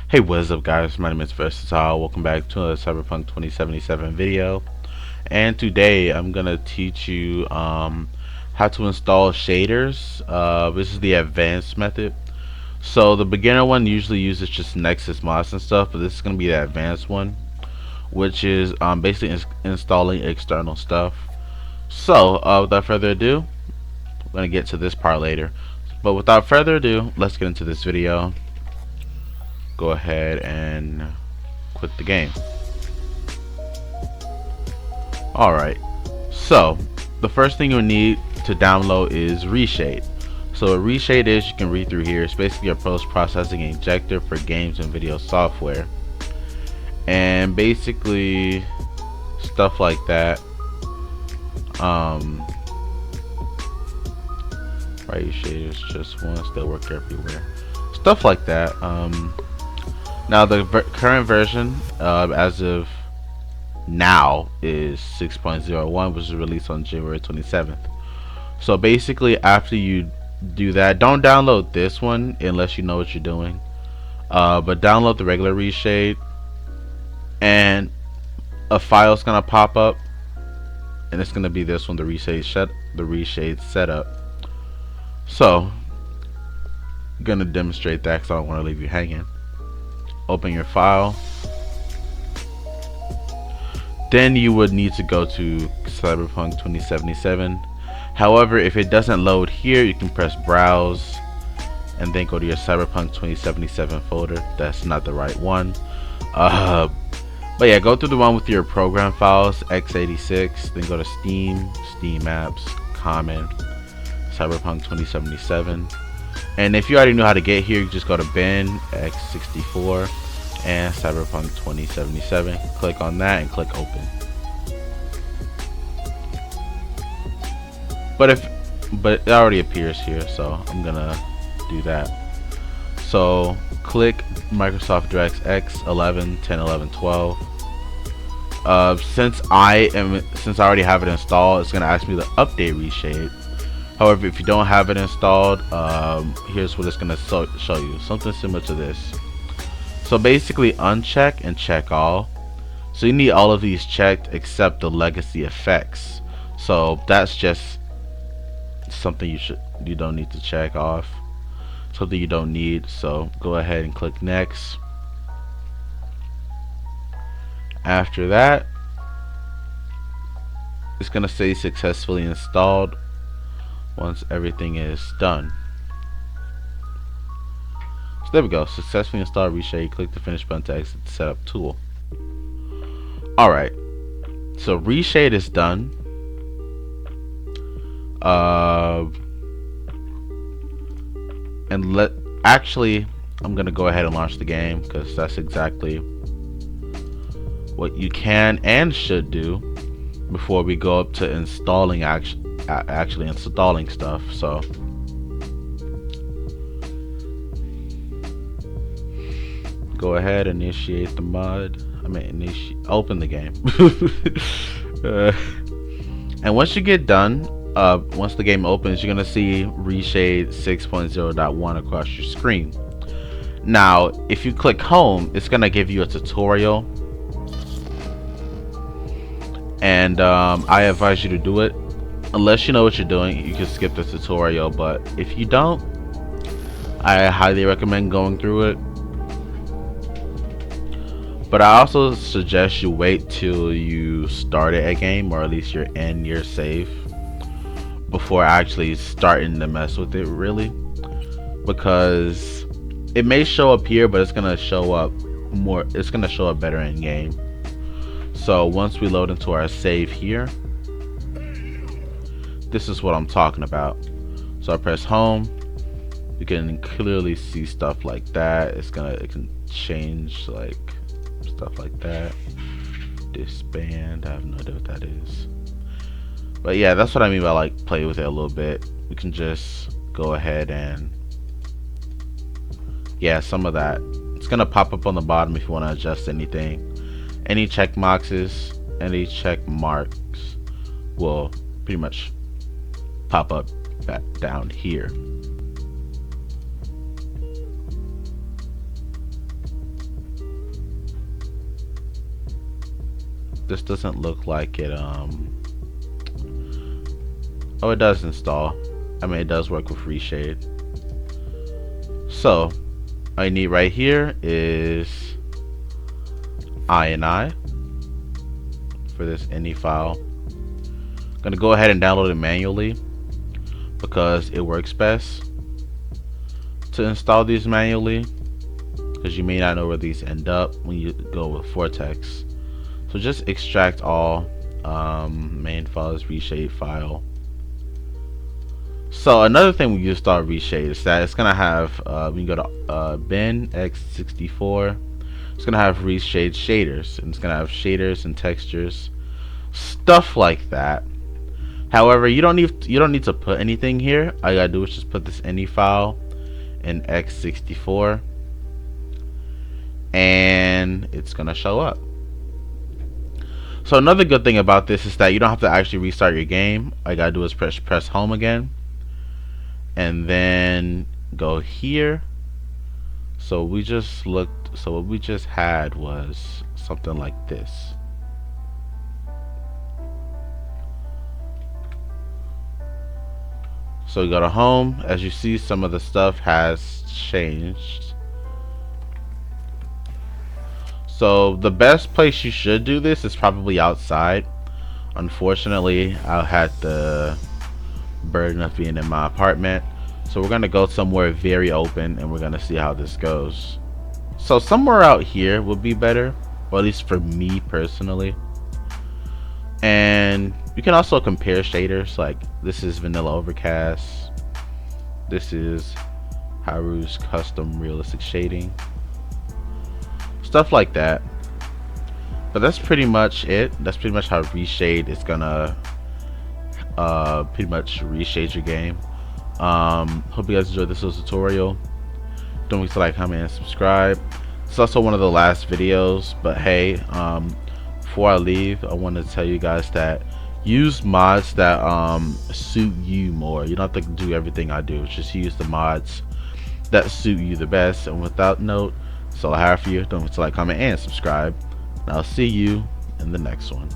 Hey, what is up guys, my name is Versatile. Welcome back to a Cyberpunk 2077 video. And today I'm gonna teach you how to install shaders. This is the advanced method. So the beginner one usually uses just Nexus mods and stuff, but this is gonna be the advanced one, which is basically installing external stuff. So without further ado, we're gonna get to this part later. But without further ado, let's get into this video. Go ahead and quit the game. Alright, so the first thing you'll need to download is Reshade. So a Reshade is, you can read through here, it's basically a post-processing injector for games and video software. And basically stuff like that. Reshade is just once, they work everywhere. Stuff like that. Now the current version as of now is 6.01, which is released on January 27th. So basically after you do that, don't download this one unless you know what you're doing, but download the regular Reshade and a file's gonna pop up, and it's gonna be this one, the Reshade setup. So I'm gonna demonstrate that because I don't want to leave you hanging. Open your file, then you would need to go to Cyberpunk 2077. However, if it doesn't load here, you can press browse and then go to your Cyberpunk 2077 folder. That's not the right one, but yeah, go through the one with your program files, x86, then go to Steam, Steam Apps, Common, Cyberpunk 2077. And if you already know how to get here, you just go to bin, x64, and Cyberpunk 2077. Click on that and click open. But it already appears here, so I'm gonna do that. So click Microsoft DirectX 11, 10, 11, 12. Since I already have it installed, it's gonna ask me to update Reshade. However, if you don't have it installed, here's what it's gonna show you, something similar to this. So basically uncheck and check all. So you need all of these checked except the legacy effects. So that's just something you don't need to check off, something you don't need. So go ahead and click next. After that, it's gonna say successfully installed. Once everything is done, so there we go, successfully installed Reshade. Click the finish button to exit the setup tool. Alright, so Reshade is done. And actually I'm gonna go ahead and launch the game because that's exactly what you can and should do before we go up to installing actually installing stuff. So go ahead, initiate the mod. Open the game. And once you get done, once the game opens, you're gonna see Reshade 6.0.1 across your screen. Now if you click home, it's gonna give you a tutorial, and I advise you to do it. Unless you know what you're doing, you can skip the tutorial, but if you don't, I highly recommend going through it. But I also suggest you wait till you started a game, or at least you're in your save, before actually starting to mess with it, really, because it may show up here, but it's gonna show up better in game. So once we load into our save here, this is what I'm talking about. So I press home, you can clearly see stuff like that. It can change like stuff like that. Disband, I have no idea what that is, but yeah, that's what I mean by like play with it a little bit. We can just go ahead and yeah, some of that, it's gonna pop up on the bottom if you want to adjust anything. Any check marks will pretty much pop up back down here. this doesn't look like it. Oh, it does install. I mean, it does work with reshade. So all I need right here is INI for this ini file. I'm gonna go ahead and download it manually because it works best to install these manually, because you may not know where these end up when you go with Vortex. So just extract all, main files, reshade file. So another thing when you install reshade is that it's gonna have, when you go to bin x64, it's gonna have reshade shaders, and it's gonna have shaders and textures, stuff like that. However, you don't need to put anything here. All you gotta do is just put this ini file in x64, and it's gonna show up. So another good thing about this is that you don't have to actually restart your game. All you gotta do is press home again, and then go here. So we just looked. So what we just had was something like this. So we go to home. As you see, some of the stuff has changed. So the best place you should do this is probably outside. Unfortunately, I had the burden of being in my apartment. So we're gonna go somewhere very open and we're gonna see how this goes. So somewhere out here would be better, or at least for me personally. And you can also compare shaders. Like this is Vanilla Overcast, this is Haru's custom realistic shading, stuff like that. But that's pretty much it. That's pretty much how reshade is gonna pretty much reshade your game. Hope you guys enjoyed this little tutorial. Don't forget to like, comment, and subscribe. It's also one of the last videos, but hey, before I leave, I want to tell you guys that use mods that suit you more. You don't have to do everything I do. Just use the mods that suit you the best. And without note, that's all I have for you. Don't forget to like, comment, and subscribe. And I'll see you in the next one.